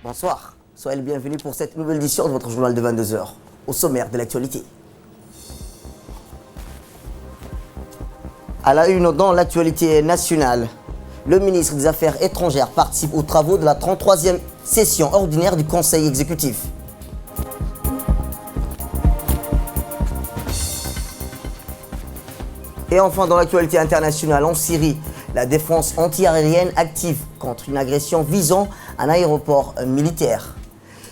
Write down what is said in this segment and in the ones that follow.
Bonsoir, soyez les bienvenus pour cette nouvelle édition de votre journal de 22 heures. Au sommaire de l'actualité. À la une dans l'actualité nationale, le ministre des Affaires étrangères participe aux travaux de la 33e session ordinaire du Conseil exécutif. Et enfin, dans l'actualité internationale, en Syrie, la défense antiaérienne active contre une agression visant un aéroport militaire.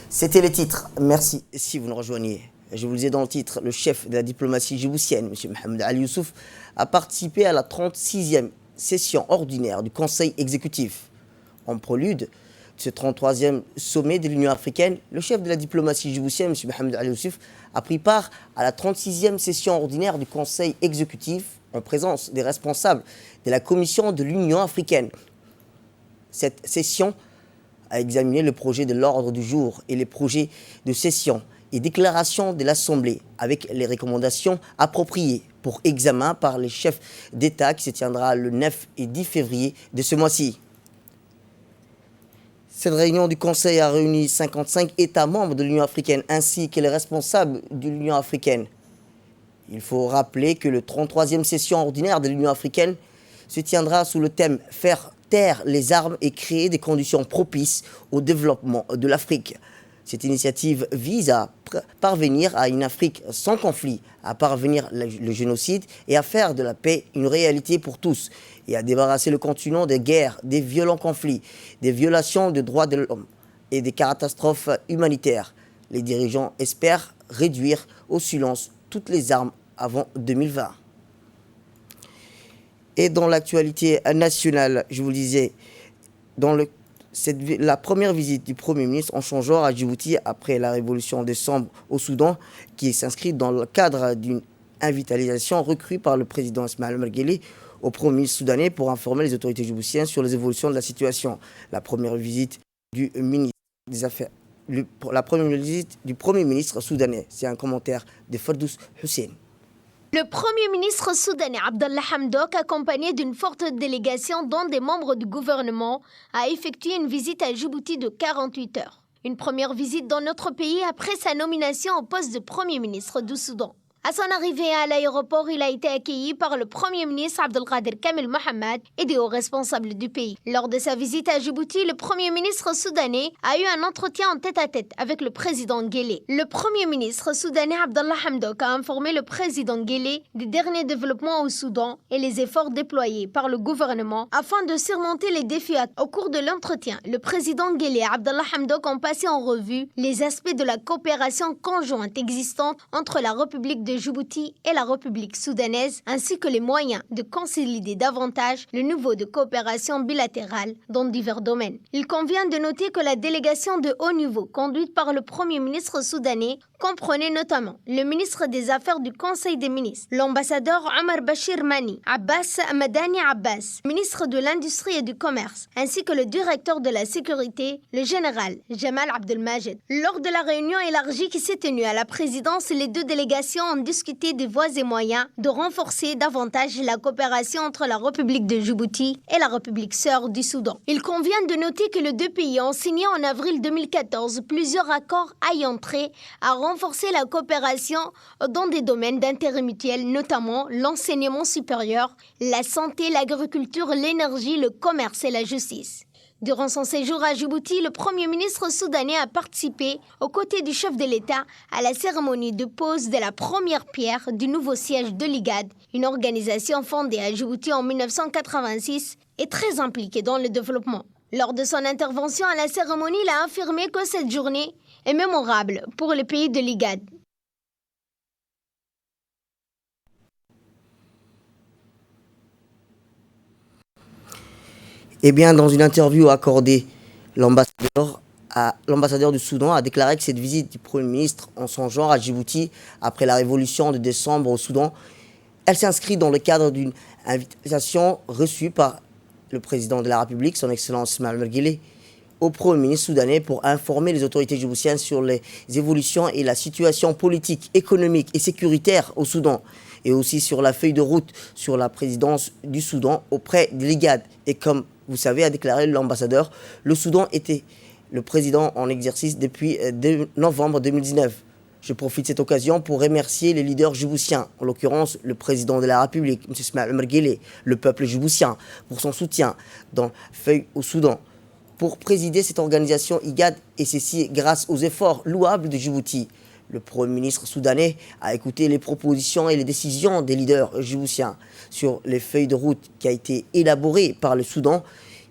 C'était les titres. Merci si vous nous rejoignez. Je vous le disais dans le titre, le chef de la diplomatie djiboutienne, M. Mohamed Ali Youssouf, a participé à la 36e session ordinaire du Conseil exécutif. En prélude de ce 33e sommet de l'Union africaine, le chef de la diplomatie djiboutienne, M. Mohamed Ali Youssouf, a pris part à la 36e session ordinaire du Conseil exécutif en présence des responsables de la Commission de l'Union africaine. Cette session a examiné le projet de l'ordre du jour et les projets de session et déclaration de l'Assemblée avec les recommandations appropriées pour examen par les chefs d'État qui se tiendra le 9 et 10 février de ce mois-ci. Cette réunion du Conseil a réuni 55 États membres de l'Union africaine ainsi que les responsables de l'Union africaine. Il faut rappeler que le 33e session ordinaire de l'Union africaine se tiendra sous le thème « Faire taire les armes et créer des conditions propices au développement de l'Afrique ». Cette initiative vise à parvenir à une Afrique sans conflit, à parvenir le génocide et à faire de la paix une réalité pour tous et à débarrasser le continent des guerres, des violents conflits, des violations des droits de l'homme et des catastrophes humanitaires. Les dirigeants espèrent réduire au silence toutes les armes avant 2020. Et dans l'actualité nationale, je vous le disais, la première visite du Premier ministre en son genre à Djibouti après la révolution en décembre au Soudan, qui s'inscrit dans le cadre d'une invitation reçue par le président Ismaël Omar Guelleh au Premier ministre soudanais pour informer les autorités djiboutiennes sur les évolutions de la situation. La première visite du ministre des Affaires, la première visite du Premier ministre soudanais. C'est un commentaire de Ferdous Hussein. Le Premier ministre soudanais Abdallah Hamdok, accompagné d'une forte délégation dont des membres du gouvernement, a effectué une visite à Djibouti de 48 heures. Une première visite dans notre pays après sa nomination au poste de Premier ministre du Soudan. À son arrivée à l'aéroport, il a été accueilli par le Premier ministre Abdelkader Kamel Mohamed et des hauts responsables du pays. Lors de sa visite à Djibouti, le Premier ministre soudanais a eu un entretien en tête-à-tête avec le président Guelleh. Le Premier ministre soudanais Abdallah Hamdok a informé le président Guelleh des derniers développements au Soudan et les efforts déployés par le gouvernement afin de surmonter les défis. Au cours de l'entretien, le président Guelleh et Abdallah Hamdok ont passé en revue les aspects de la coopération conjointe existante entre la République de Djibouti et la République soudanaise, ainsi que les moyens de consolider davantage le niveau de coopération bilatérale dans divers domaines. Il convient de noter que la délégation de haut niveau conduite par le Premier ministre soudanais comprenait notamment le ministre des Affaires du Conseil des ministres, l'ambassadeur Omar Bachir Mani, Abbas Madani Abbas, ministre de l'Industrie et du Commerce, ainsi que le directeur de la Sécurité, le général Jamal Abdelmajed. Lors de la réunion élargie qui s'est tenue à la présidence, les deux délégations ont discuté des voies et moyens de renforcer davantage la coopération entre la République de Djibouti et la République sœur du Soudan. Il convient de noter que les deux pays ont signé en avril 2014 plusieurs accords ayant trait à renforcer la coopération dans des domaines d'intérêt mutuel, notamment l'enseignement supérieur, la santé, l'agriculture, l'énergie, le commerce et la justice. Durant son séjour à Djibouti, le Premier ministre soudanais a participé, aux côtés du chef de l'État, à la cérémonie de pose de la première pierre du nouveau siège de l'IGAD, une organisation fondée à Djibouti en 1986 et très impliquée dans le développement. Lors de son intervention à la cérémonie, il a affirmé que cette journée est mémorable pour les pays de l'IGAD. Eh bien, dans une interview accordée, l'ambassadeur du Soudan a déclaré que cette visite du Premier ministre en son genre à Djibouti, après la révolution de décembre au Soudan, elle s'inscrit dans le cadre d'une invitation reçue par le président de la République, son Excellence Ismaël Omar Guelleh, au Premier ministre soudanais pour informer les autorités djiboutiennes sur les évolutions et la situation politique, économique et sécuritaire au Soudan, et aussi sur la feuille de route sur la présidence du Soudan auprès de l'IGAD. Et comme vous savez, a déclaré l'ambassadeur, le Soudan était le président en exercice depuis novembre 2019. Je profite de cette occasion pour remercier les leaders djiboutiens, en l'occurrence le président de la République, M. Ismaël Omar Guelleh, le peuple djiboutien, pour son soutien dans la feuille au Soudan. Pour présider cette organisation IGAD, et ceci grâce aux efforts louables de Djibouti. Le Premier ministre soudanais a écouté les propositions et les décisions des leaders djiboutiens sur les feuilles de route qui a été élaborées par le Soudan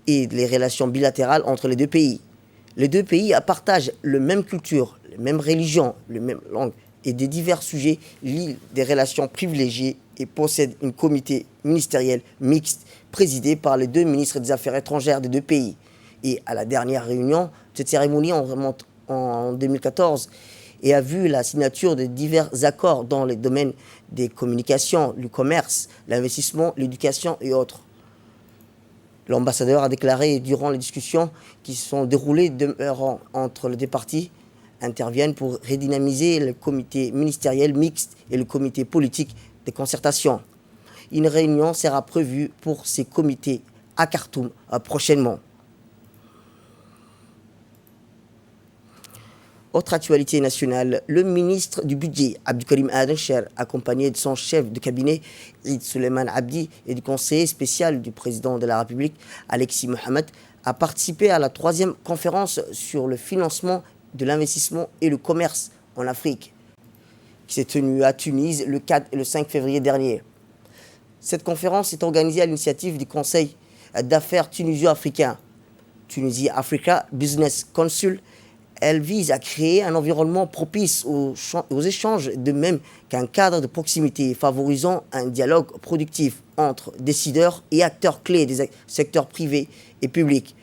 et les relations bilatérales entre les deux pays. Les deux pays partagent la même culture, les mêmes religions, les mêmes langues et des divers sujets lient des relations privilégiées et possèdent un comité ministériel mixte présidé par les deux ministres des Affaires étrangères des deux pays. Et à la dernière réunion, cette cérémonie on remonte en 2014 et a vu la signature de divers accords dans les domaines des communications, du commerce, l'investissement, l'éducation et autres. L'ambassadeur a déclaré durant les discussions qui se sont déroulées demeurant entre les deux parties interviennent pour redynamiser le comité ministériel mixte et le comité politique de concertation. Une réunion sera prévue pour ces comités à Khartoum prochainement. Autre actualité nationale, le ministre du Budget, Abdelkarim Adencher, accompagné de son chef de cabinet, Eid Suleiman Abdi, et du conseiller spécial du président de la République, Alexis Mohamed, a participé à la 3e conférence sur le financement de l'investissement et le commerce en Afrique, qui s'est tenue à Tunis le 4 et le 5 février dernier. Cette conférence est organisée à l'initiative du Conseil d'affaires tunisio-africain, Tunisie Africa Business Council. Elle vise à créer un environnement propice aux échanges, de même qu'un cadre de proximité favorisant un dialogue productif entre décideurs et acteurs clés des secteurs privés et publics.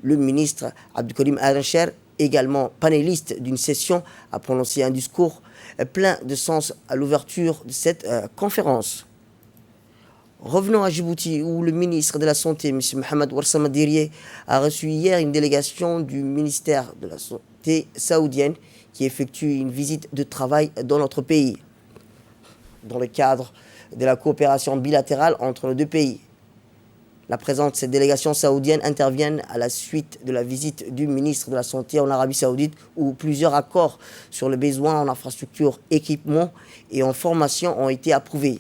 Le ministre Abdelkarim Adencher, également panéliste d'une session, a prononcé un discours plein de sens à l'ouverture de cette conférence. Revenons à Djibouti, où le ministre de la Santé, M. Mohamed Ouarsama Dirie, a reçu hier une délégation du ministère de la Santé saoudienne qui effectue une visite de travail dans notre pays, dans le cadre de la coopération bilatérale entre les deux pays. La présence de cette délégation saoudienne intervient à la suite de la visite du ministre de la Santé en Arabie Saoudite, où plusieurs accords sur les besoins en infrastructures, équipements et en formation ont été approuvés.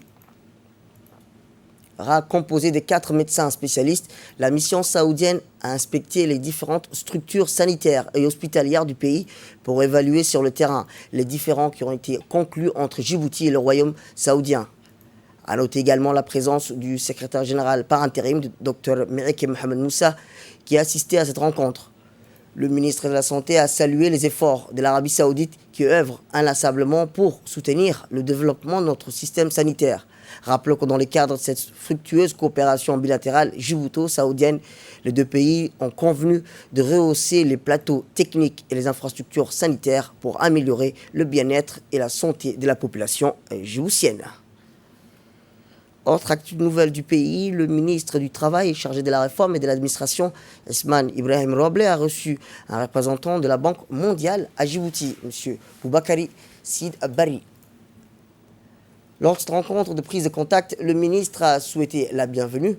Composée de 4 médecins spécialistes, la mission saoudienne a inspecté les différentes structures sanitaires et hospitalières du pays pour évaluer sur le terrain les différends qui ont été conclus entre Djibouti et le royaume saoudien. A noter également la présence du secrétaire général par intérim, Dr Meike Mohamed Moussa, qui a assisté à cette rencontre. Le ministre de la Santé a salué les efforts de l'Arabie Saoudite qui œuvre inlassablement pour soutenir le développement de notre système sanitaire. Rappelons que dans le cadre de cette fructueuse coopération bilatérale djibouto-saoudienne, les deux pays ont convenu de rehausser les plateaux techniques et les infrastructures sanitaires pour améliorer le bien-être et la santé de la population djiboutienne. Autre actu nouvelle du pays, le ministre du Travail chargé de la réforme et de l'administration, Ousmane Ibrahim Roble, a reçu un représentant de la Banque mondiale à Djibouti, M. Boubakari Sid Barry. Lors de cette rencontre de prise de contact, le ministre a souhaité la bienvenue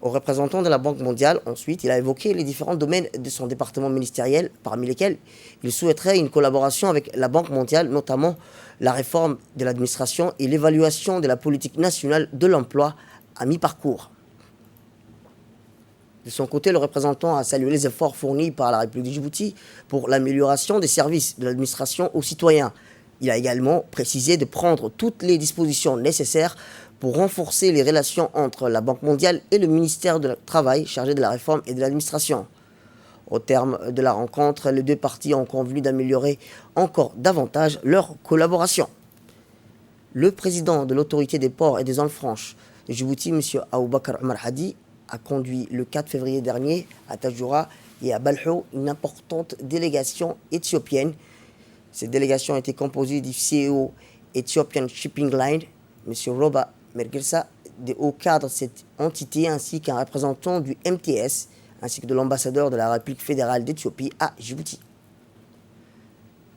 aux représentants de la Banque mondiale. Ensuite, il a évoqué les différents domaines de son département ministériel, parmi lesquels il souhaiterait une collaboration avec la Banque mondiale, notamment la réforme de l'administration et l'évaluation de la politique nationale de l'emploi à mi-parcours. De son côté, le représentant a salué les efforts fournis par la République de Djibouti pour l'amélioration des services de l'administration aux citoyens. Il a également précisé de prendre toutes les dispositions nécessaires pour renforcer les relations entre la Banque mondiale et le ministère du Travail chargé de la réforme et de l'administration. Au terme de la rencontre, les deux parties ont convenu d'améliorer encore davantage leur collaboration. Le président de l'autorité des ports et des zones franches de Djibouti, M. Aboubakar Omar Hadi, a conduit le 4 février dernier à Tadjoura et à Balhou une importante délégation éthiopienne. Cette délégation a été composée du CEO Ethiopian Shipping Line, M. Roba Mergelsa, des hauts cadres de cette entité, ainsi qu'un représentant du MTS, ainsi que de l'ambassadeur de la République fédérale d'Éthiopie à Djibouti.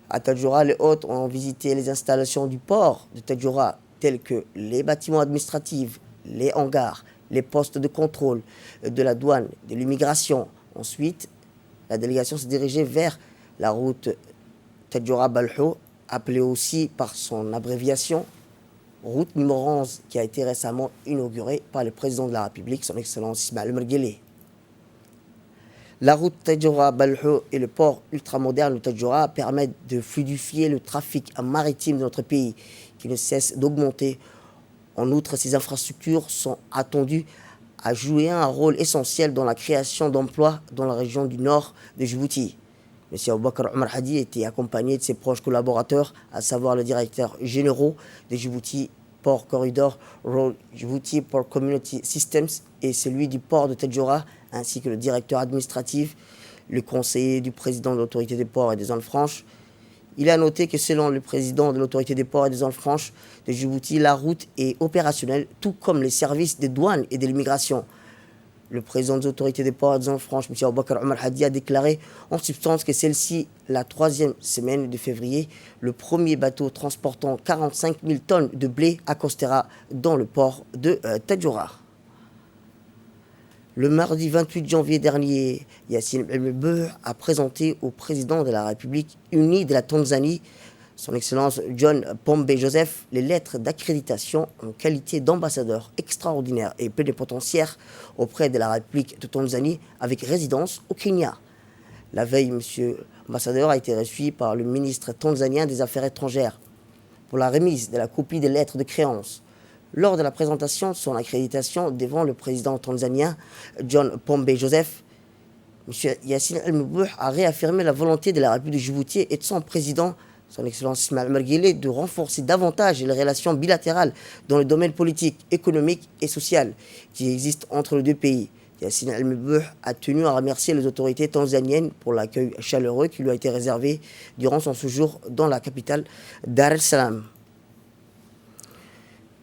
À Tadjoura, les hôtes ont visité les installations du port de Tadjoura, tels que les bâtiments administratifs, les hangars, les postes de contrôle de la douane, de l'immigration. Ensuite, la délégation s'est dirigée vers la route Tadjoura-Balho, appelée aussi par son abréviation route numéro 11, qui a été récemment inaugurée par le président de la République, son Excellence Ismaël Omar Guelleh. La route Tadjoura-Balho et le port ultramoderne de Tadjoura permettent de fluidifier le trafic maritime de notre pays, qui ne cesse d'augmenter. En outre, ces infrastructures sont attendues à jouer un rôle essentiel dans la création d'emplois dans la région du nord de Djibouti. M. Aboubakar Omar Hadi était accompagné de ses proches collaborateurs, à savoir le directeur général de Djibouti Port Corridor Road Djibouti Port Community Systems et celui du port de Tadjoura, ainsi que le directeur administratif, le conseiller du président de l'autorité des ports et des zones franches. Il a noté que selon le président de l'autorité des ports et des zones franches de Djibouti, la route est opérationnelle, tout comme les services des douanes et de l'immigration. Le président des autorités des ports et des zones franches, M. Aboubakar Omar Hadi, a déclaré en substance que celle-ci, la 3e semaine de février, le premier bateau transportant 45 000 tonnes de blé accostera dans le port de Tadjoura. Le mardi 28 janvier dernier, Yassine El-Mebeur a présenté au président de la République unie de la Tanzanie, son Excellence John Pombe Joseph, les lettres d'accréditation en qualité d'ambassadeur extraordinaire et plénipotentiaire auprès de la République de Tanzanie avec résidence au Kenya. La veille, M. l'ambassadeur a été reçu par le ministre tanzanien des Affaires étrangères pour la remise de la copie des lettres de créance. Lors de la présentation de son accréditation devant le président tanzanien John Pombe Joseph, M. Yassine El-Mebeur a réaffirmé la volonté de la République de Djibouti et de son président, son Excellence Ismaël Omar Guelleh, de renforcer davantage les relations bilatérales dans le domaine politique, économique et social qui existent entre les deux pays. Yassine El-Mebeur a tenu à remercier les autorités tanzaniennes pour l'accueil chaleureux qui lui a été réservé durant son séjour dans la capitale Dar es Salaam.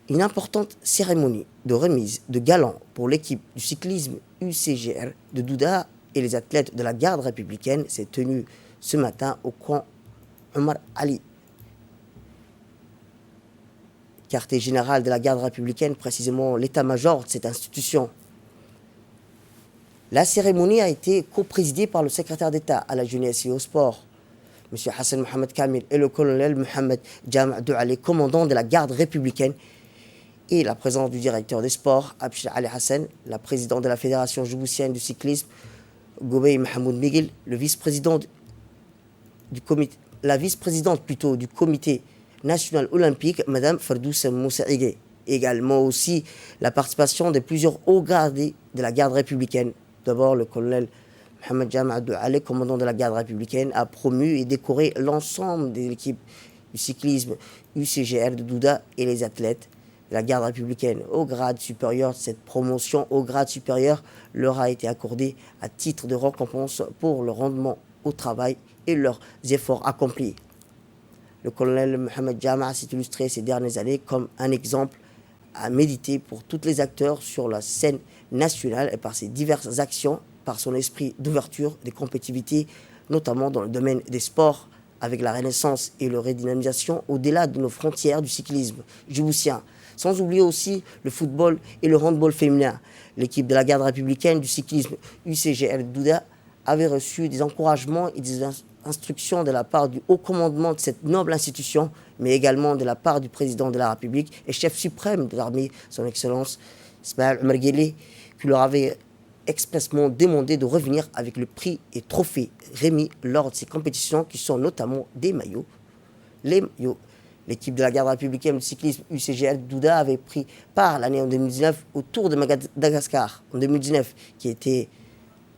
Une importante cérémonie de remise de galons pour l'équipe du cyclisme UCGR de Douda et les athlètes de la garde républicaine s'est tenue ce matin au camp Omar Ali, quartier général de la garde républicaine, précisément l'état-major de cette institution. La cérémonie a été coprésidée par le secrétaire d'État à la jeunesse et au sport, M. Hassan Mohamed Kamil, et le colonel Mohamed Jama' Douali, commandant de la garde républicaine, et la présence du directeur des sports, Abshir Ali Hassan, la présidente de la Fédération djiboutienne du cyclisme, Goubey Mahmoud Miguel, le vice-président du comité, la vice-présidente du comité national olympique, Mme Ferdous Moussaïgué. Également aussi la participation de plusieurs hauts gradés de la garde républicaine. D'abord, le colonel Mohamed Jama' Douali, commandant de la garde républicaine, a promu et décoré l'ensemble de l'équipe du cyclisme UCGR de Douda et les athlètes de la garde républicaine au grade supérieur. Cette promotion au grade supérieur leur a été accordée à titre de récompense pour le rendement au travail et leurs efforts accomplis. Le colonel Mohamed Jama' s'est illustré ces dernières années comme un exemple à méditer pour tous les acteurs sur la scène nationale et par ses diverses actions, par son esprit d'ouverture, de compétitivité, notamment dans le domaine des sports, avec la renaissance et la redynamisation au-delà de nos frontières du cyclisme djiboutien. Sans oublier aussi le football et le handball féminin. L'équipe de la garde républicaine du cyclisme UCGR Douda avait reçu des encouragements et des instructions de la part du haut commandement de cette noble institution, mais également de la part du président de la République et chef suprême de l'armée, son Excellence Ismaël Omar Guelleh, qui leur avait expressément demandé de revenir avec le prix et trophées remis lors de ces compétitions, qui sont notamment des maillots. Les maillots. L'équipe de la garde républicaine du cyclisme UCGR Douda avait pris part l'année en 2019 au Tour de Madagascar en 2019, qui était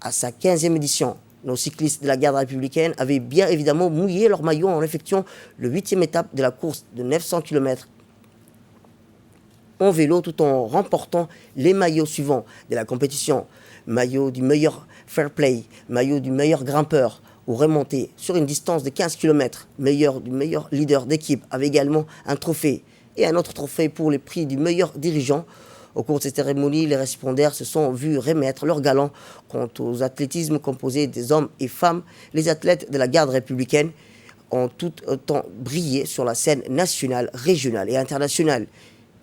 à sa 15e édition. Nos cyclistes de la garde républicaine avaient bien évidemment mouillé leur maillot en effectuant le 8e étape de la course de 900 km en vélo, tout en remportant les maillots suivants de la compétition. Maillot du meilleur fair play, maillot du meilleur grimpeur ou remonté sur une distance de 15 km, du meilleur leader d'équipe, avec également un trophée et un autre trophée pour les prix du meilleur dirigeant. Au cours de cette cérémonie, les récipiendaires se sont vus remettre leurs galons. Quant aux athlétismes composés des hommes et femmes, les athlètes de la garde républicaine ont tout autant brillé sur la scène nationale, régionale et internationale.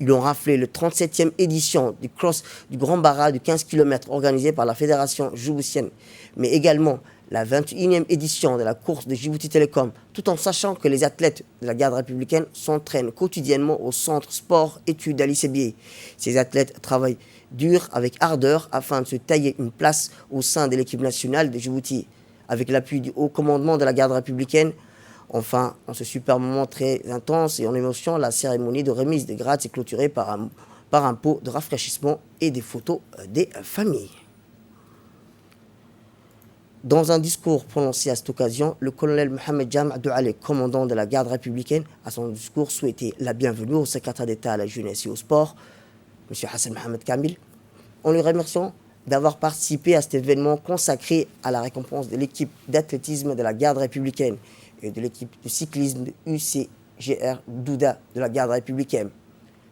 Ils ont raflé le 37e édition du cross du Grand Barra de 15 km organisé par la Fédération djiboutienne, mais également la 21e édition de la course de Djibouti Télécom, tout en sachant que les athlètes de la garde républicaine s'entraînent quotidiennement au centre sport études d'Alice Bié. Ces athlètes travaillent dur avec ardeur afin de se tailler une place au sein de l'équipe nationale de Djibouti. Avec l'appui du haut commandement de la garde républicaine, enfin, en ce super moment très intense et en émotion, la cérémonie de remise des grades s'est clôturée par un pot de rafraîchissement et des photos des familles. Dans un discours prononcé à cette occasion, le colonel Mohamed Jam' Douale, commandant de la garde républicaine, a son discours souhaité la bienvenue au secrétaire d'État à la jeunesse et au sport, M. Hassan Mohamed Kamil, en lui remerciant d'avoir participé à cet événement consacré à la récompense de l'équipe d'athlétisme de la garde républicaine et de l'équipe de cyclisme de UCGR Douda de la garde républicaine.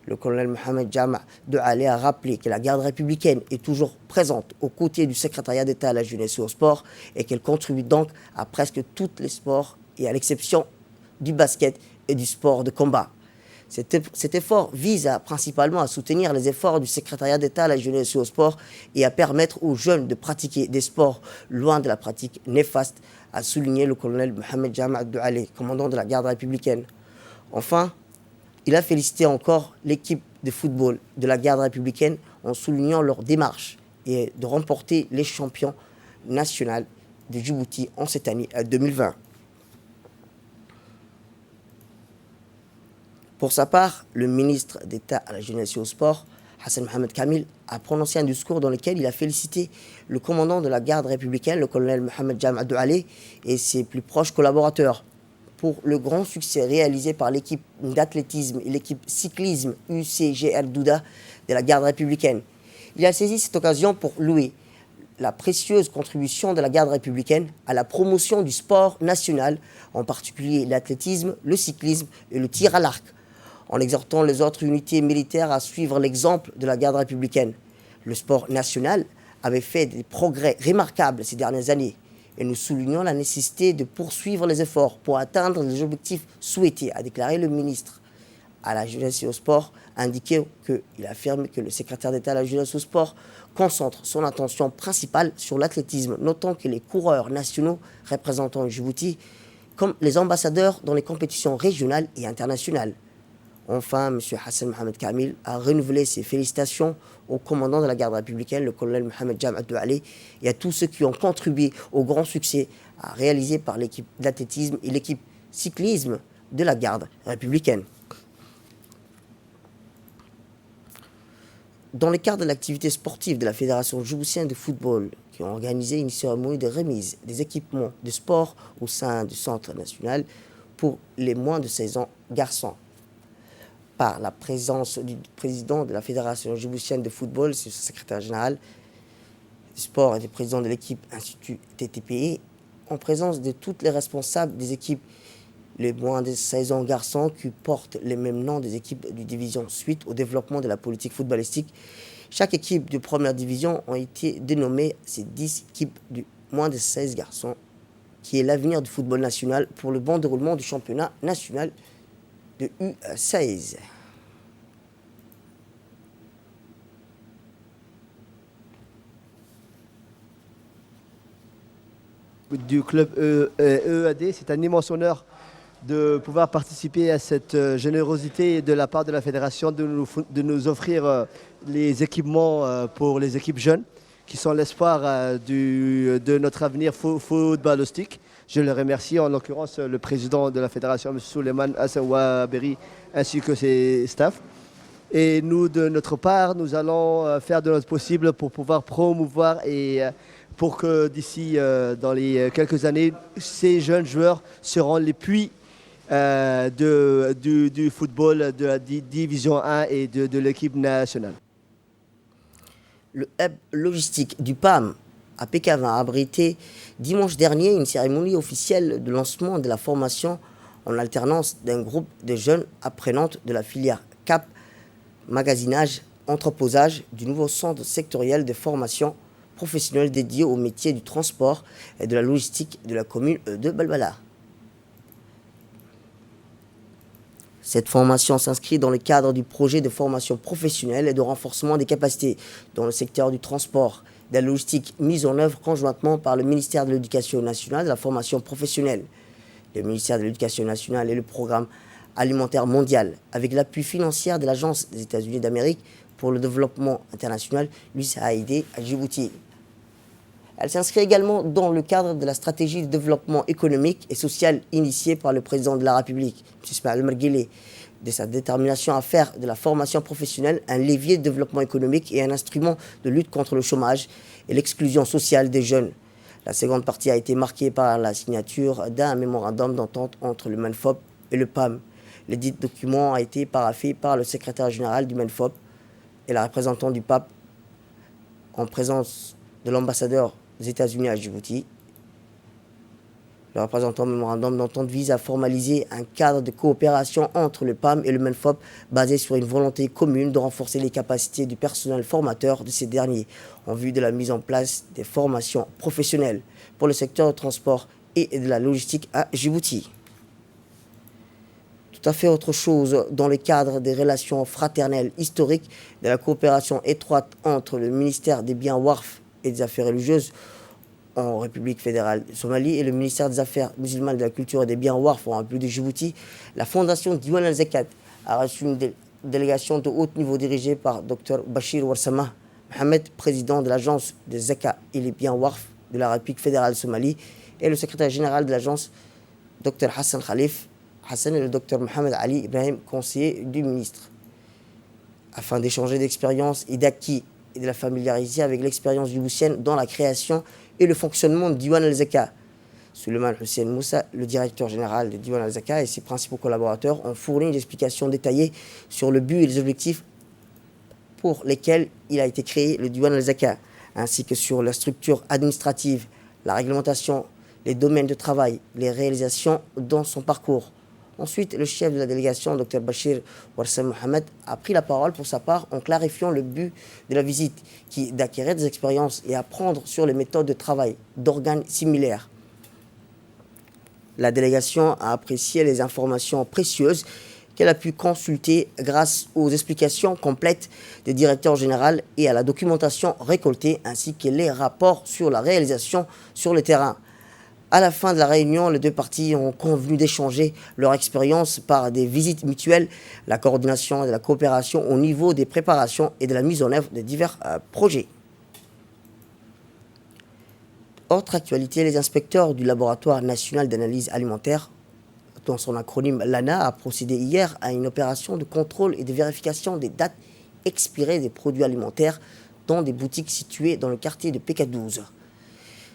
Le colonel Mohamed Jam' Douale a rappelé que la garde républicaine est toujours présente aux côtés du secrétariat d'État à la jeunesse et au sport et qu'elle contribue donc à presque tous les sports et à l'exception du basket et du sport de combat. Cet effort vise principalement à soutenir les efforts du secrétariat d'État à la jeunesse et au sport et à permettre aux jeunes de pratiquer des sports loin de la pratique néfaste, a souligné le colonel Mohamed Jam' Douale, commandant de la garde républicaine. Enfin, il a félicité encore l'équipe de football de la garde républicaine en soulignant leur démarche et de remporter les champions nationaux de Djibouti en cette année 2020. Pour sa part, le ministre d'État à la jeunesse et au sport, Hassan Mohamed Kamil, a prononcé un discours dans lequel il a félicité le commandant de la garde républicaine, le colonel Mohamed Jam' Douale, et ses plus proches collaborateurs pour le grand succès réalisé par l'équipe d'athlétisme et l'équipe cyclisme UCGR Douda de la garde républicaine. Il a saisi cette occasion pour louer la précieuse contribution de la garde républicaine à la promotion du sport national, en particulier l'athlétisme, le cyclisme et le tir à l'arc, en exhortant les autres unités militaires à suivre l'exemple de la garde républicaine. Le sport national avait fait des progrès remarquables ces dernières années et nous soulignons la nécessité de poursuivre les efforts pour atteindre les objectifs souhaités, a déclaré le ministre à la jeunesse et au sport, indiqué qu'il affirme que le secrétaire d'État à la jeunesse et au sport concentre son attention principale sur l'athlétisme, notant que les coureurs nationaux représentant Djibouti comme les ambassadeurs dans les compétitions régionales et internationales. Enfin, M. Hassan Mohamed Kamil a renouvelé ses félicitations au commandant de la garde républicaine, le colonel Mohamed Jam' Douale, et à tous ceux qui ont contribué au grand succès réalisé par l'équipe d'athlétisme et l'équipe cyclisme de la garde républicaine. Dans le cadre de l'activité sportive de la Fédération djiboutienne de football, qui ont organisé une cérémonie de remise des équipements de sport au sein du Centre national pour les moins de 16 ans garçons, par la présence du président de la Fédération djiboutienne de football, c'est le secrétaire général du sport et du président de l'équipe Institut TTPI, en présence de toutes les responsables des équipes les moins de 16 ans garçons qui portent les mêmes noms des équipes de division suite au développement de la politique footballistique. Chaque équipe de première division a été dénommée ces 10 équipes de moins de 16 garçons, qui est l'avenir du football national pour le bon déroulement du championnat national de U16. Du club EAD, c'est un immense honneur de pouvoir participer à cette générosité de la part de la fédération de nous offrir les équipements pour les équipes jeunes qui sont l'espoir de notre avenir footballistique. Je le remercie, en l'occurrence le président de la fédération, M. Souleymane Hassan Waberi, ainsi que ses staffs. Et nous, de notre part, nous allons faire de notre possible pour pouvoir promouvoir et pour que d'ici, dans les quelques années, ces jeunes joueurs seront les puits du football de la division 1 et de l'équipe nationale. Le hub logistique du PAM à Pékin a abrité dimanche dernier une cérémonie officielle de lancement de la formation en alternance d'un groupe de jeunes apprenantes de la filière CAP, magasinage, entreposage du nouveau centre sectoriel de formation professionnelle dédié au métier du transport et de la logistique de la commune de Balbala. Cette formation s'inscrit dans le cadre du projet de formation professionnelle et de renforcement des capacités dans le secteur du transport de la logistique mise en œuvre conjointement par le ministère de l'Éducation nationale et de la formation professionnelle, le ministère de l'Éducation nationale et le Programme alimentaire mondial, avec l'appui financier de l'Agence des États-Unis d'Amérique pour le développement international, l'USAID à Djibouti. Elle s'inscrit également dans le cadre de la stratégie de développement économique et social initiée par le président de la République, M. Ismaël Merguele, de sa détermination à faire de la formation professionnelle un levier de développement économique et un instrument de lutte contre le chômage et l'exclusion sociale des jeunes. La seconde partie a été marquée par la signature d'un mémorandum d'entente entre le MANFOP et le PAM. Le dit document a été paraphé par le secrétaire général du MANFOP et la représentante du PAP en présence de l'ambassadeur des États-Unis à Djibouti. Le représentant mémorandum d'entente vise à formaliser un cadre de coopération entre le PAM et le MANFOP basé sur une volonté commune de renforcer les capacités du personnel formateur de ces derniers en vue de la mise en place des formations professionnelles pour le secteur du transport et de la logistique à Djibouti. Tout à fait autre chose dans le cadre des relations fraternelles historiques de la coopération étroite entre le ministère des Biens Waqf et des Affaires religieuses en République fédérale de Somalie et le ministère des Affaires musulmanes, de la culture et des biens Waqf en République de Djibouti, la fondation Diwan al-Zakat a reçu une délégation de haut niveau dirigée par Dr Bachir Warsama Mohamed, président de l'agence des Zakat et les biens Waqf de la République fédérale de Somalie, et le secrétaire général de l'agence Dr Hassan Khalif Hassan et le Dr Mohamed Ali Ibrahim, conseiller du ministre, afin d'échanger d'expériences et d'acquis et de la familiariser avec l'expérience djiboutienne dans la création et le fonctionnement de Diwan al-Zaka. Suleiman Hussein Moussa, le directeur général de Diwan al-Zaka, et ses principaux collaborateurs ont fourni une explication détaillée sur le but et les objectifs pour lesquels il a été créé le Diwan al-Zaka, ainsi que sur la structure administrative, la réglementation, les domaines de travail, les réalisations dans son parcours. Ensuite, le chef de la délégation, Dr Bachir Warsam Mohamed, a pris la parole pour sa part en clarifiant le but de la visite, qui est d'acquérir des expériences et apprendre sur les méthodes de travail d'organes similaires. La délégation a apprécié les informations précieuses qu'elle a pu consulter grâce aux explications complètes des directeurs généraux et à la documentation récoltée, ainsi que les rapports sur la réalisation sur le terrain. À la fin de la réunion, les deux parties ont convenu d'échanger leur expérience par des visites mutuelles, la coordination et la coopération au niveau des préparations et de la mise en œuvre de divers projets. Autre actualité, les inspecteurs du Laboratoire national d'analyse alimentaire, dans son acronyme LANA, a procédé hier à une opération de contrôle et de vérification des dates expirées des produits alimentaires dans des boutiques situées dans le quartier de PK12.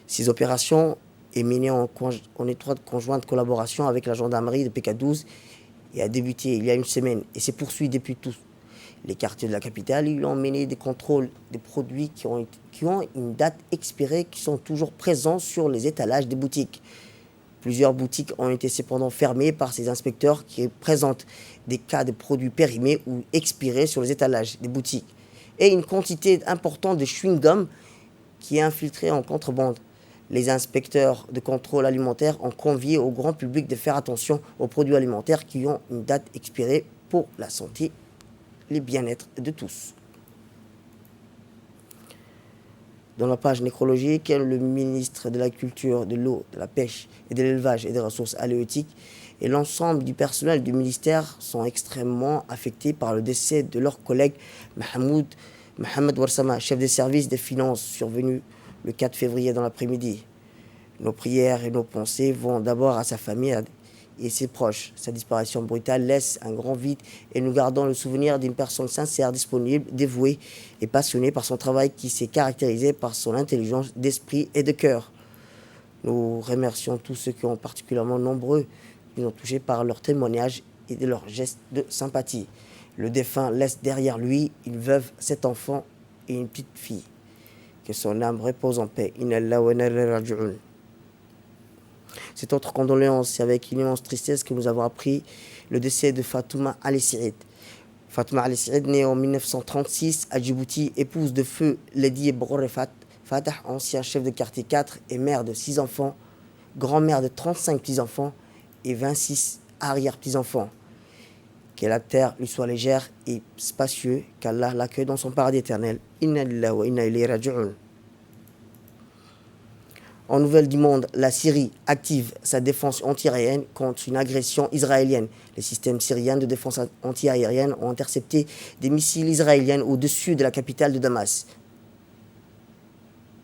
Ces opérations est menée en étroite conjointe collaboration avec la gendarmerie de PK12 et a débuté il y a une semaine et s'est poursuivi depuis tous les quartiers de la capitale. Ils ont mené des contrôles des produits qui ont une date expirée, qui sont toujours présents sur les étalages des boutiques. Plusieurs boutiques ont été cependant fermées par ces inspecteurs qui présentent des cas de produits périmés ou expirés sur les étalages des boutiques et une quantité importante de chewing-gum qui est infiltrée en contrebande. Les inspecteurs de contrôle alimentaire ont convié au grand public de faire attention aux produits alimentaires qui ont une date expirée pour la santé et le bien-être de tous. Dans la page nécrologique, le ministre de la Culture, de l'Eau, de la Pêche et de l'Élevage et des Ressources halieutiques et l'ensemble du personnel du ministère sont extrêmement affectés par le décès de leur collègue Mohamed Warsama, chef des services des finances, survenu le 4 février dans l'après-midi. Nos prières et nos pensées vont d'abord à sa famille et ses proches. Sa disparition brutale laisse un grand vide et nous gardons le souvenir d'une personne sincère, disponible, dévouée et passionnée par son travail qui s'est caractérisé par son intelligence d'esprit et de cœur. Nous remercions tous ceux qui ont particulièrement nombreux nous ont touchés par leurs témoignages et de leurs gestes de sympathie. Le défunt laisse derrière lui une veuve, 7 enfants et une petite fille. Que son âme repose en paix. Cette autre condoléance, c'est avec une immense tristesse que nous avons appris le décès de Fatouma Ali-Sirid. Fatouma Ali-Sirid, née en 1936 à Djibouti, épouse de feu Lady Borrefat Fatah, ancien chef de quartier 4 et mère de 6 enfants, grand-mère de 35 petits-enfants et 26 arrière-petits-enfants. Que la terre lui soit légère et spacieuse, qu'Allah l'accueille dans son paradis éternel. Inna lillahi wa inna ilayhi raji'un. En nouvelle du monde, la Syrie active sa défense antiaérienne contre une agression israélienne. Les systèmes syriens de défense antiaérienne ont intercepté des missiles israéliens au-dessus de la capitale de Damas.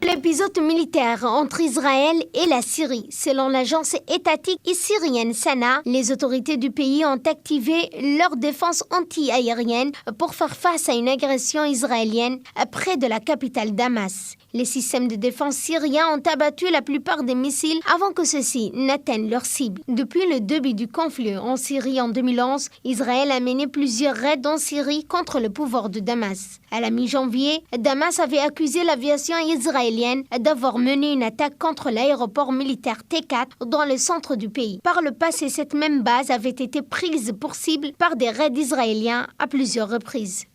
L'épisode militaire entre Israël et la Syrie. Selon l'agence étatique syrienne Sana, les autorités du pays ont activé leur défense anti-aérienne pour faire face à une agression israélienne près de la capitale Damas. Les systèmes de défense syriens ont abattu la plupart des missiles avant que ceux-ci n'atteignent leur cible. Depuis le début du conflit en Syrie en 2011, Israël a mené plusieurs raids en Syrie contre le pouvoir de Damas. À la mi-janvier, Damas avait accusé l'aviation israélienne d'avoir mené une attaque contre l'aéroport militaire T4 dans le centre du pays. Par le passé, cette même base avait été prise pour cible par des raids israéliens à plusieurs reprises.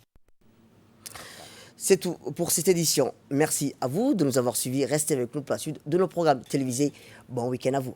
C'est tout pour cette édition. Merci à vous de nous avoir suivis. Restez avec nous pour la suite de nos programmes télévisés. Bon week-end à vous.